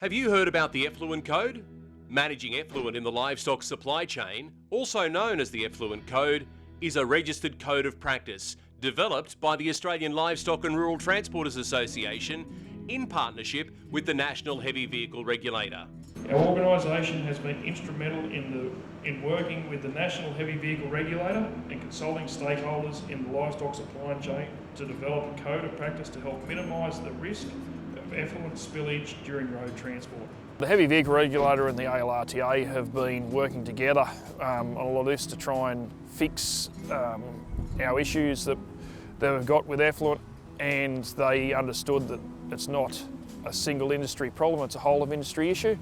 Have you heard about the Effluent Code? Managing effluent in the livestock supply chain, also known as the Effluent Code, is a registered code of practice developed by the Australian Livestock and Rural Transporters Association in partnership with the National Heavy Vehicle Regulator. Our organisation has been instrumental in working with the National Heavy Vehicle Regulator and consulting stakeholders in the livestock supply chain to develop a code of practice to help minimise the risk of effluent spillage during road transport. The Heavy Vehicle Regulator and the ALRTA have been working together on a lot of this to try and fix our issues that we've got with effluent, and they understood that it's not a single industry problem, it's a whole of industry issue.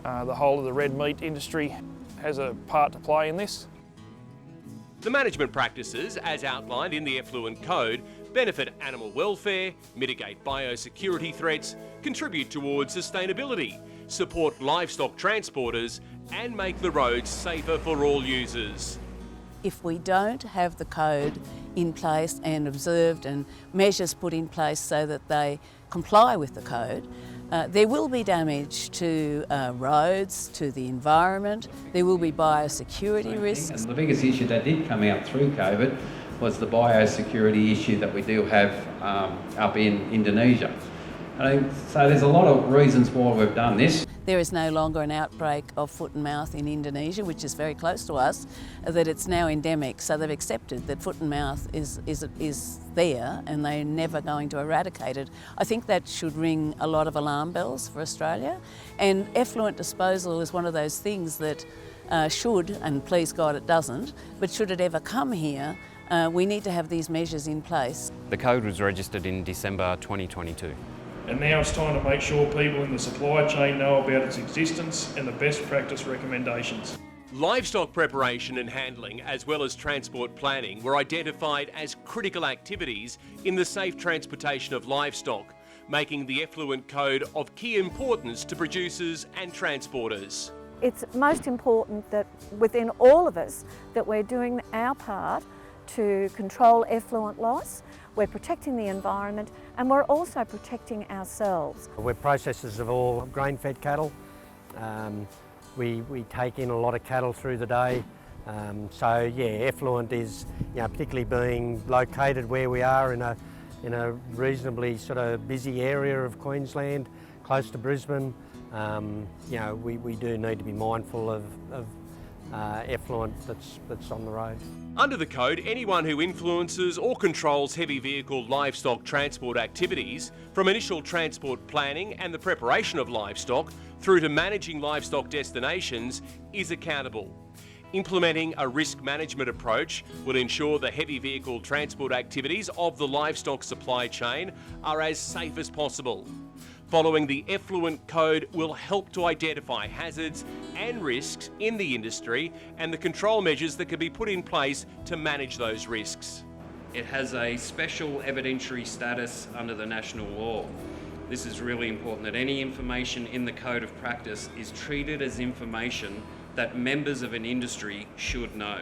The whole of the red meat industry has a part to play in this. The management practices, as outlined in the Effluent Code, benefit animal welfare, mitigate biosecurity threats, contribute towards sustainability, support livestock transporters, and make the roads safer for all users. If we don't have the code in place and observed and measures put in place so that they comply with the code, there will be damage to roads, to the environment, there will be biosecurity risks. And the biggest issue that did come out through COVID was the biosecurity issue that we do have up in Indonesia. So there's a lot of reasons why we've done this. There is no longer an outbreak of foot and mouth in Indonesia, which is very close to us, that it's now endemic. So they've accepted that foot and mouth is there and they're never going to eradicate it. I think that should ring a lot of alarm bells for Australia. And effluent disposal is one of those things that should, and please God it doesn't, but should it ever come here, we need to have these measures in place. The code was registered in December 2022. And now it's time to make sure people in the supply chain know about its existence and the best practice recommendations. Livestock preparation and handling, as well as transport planning, were identified as critical activities in the safe transportation of livestock, making the Effluent Code of key importance to producers and transporters. It's most important that within all of us that we're doing our part to control effluent loss. We're protecting the environment and we're also protecting ourselves. We're processors of all grain-fed cattle. We take in a lot of cattle through the day. So yeah, effluent is, particularly being located where we are in a reasonably sort of busy area of Queensland, close to Brisbane. We do need to be mindful of effluent that's on the road. Under the code, anyone who influences or controls heavy vehicle livestock transport activities, from initial transport planning and the preparation of livestock through to managing livestock destinations, is accountable. Implementing a risk management approach will ensure the heavy vehicle transport activities of the livestock supply chain are as safe as possible. Following the Effluent Code will help to identify hazards and risks in the industry and the control measures that can be put in place to manage those risks. It has a special evidentiary status under the national law. This is really important, that any information in the Code of Practice is treated as information that members of an industry should know.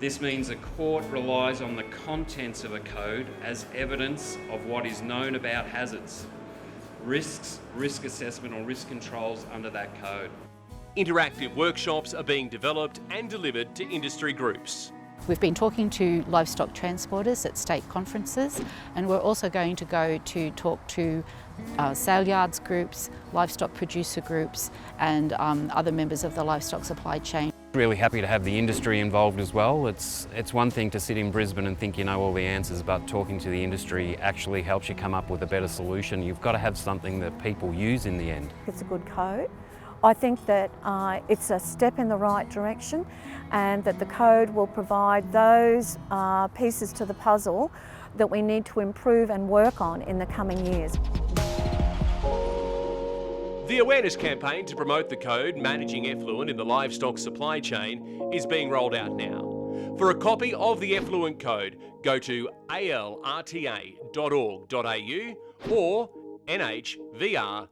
This means a court relies on the contents of a code as evidence of what is known about hazards, risks, risk assessment or risk controls under that code. Interactive workshops are being developed and delivered to industry groups. We've been talking to livestock transporters at state conferences, and we're also going to go to talk to sale yards groups, livestock producer groups and other members of the livestock supply chain. Really happy to have the industry involved as well. It's one thing to sit in Brisbane and think you know all the answers, but talking to the industry actually helps you come up with a better solution. You've got to have something that people use in the end. It's a good code. I think that it's a step in the right direction and that the code will provide those pieces to the puzzle that we need to improve and work on in the coming years. The awareness campaign to promote the code managing effluent in the livestock supply chain is being rolled out now. For a copy of the Effluent Code, go to alrta.org.au or nhvr.gov.au.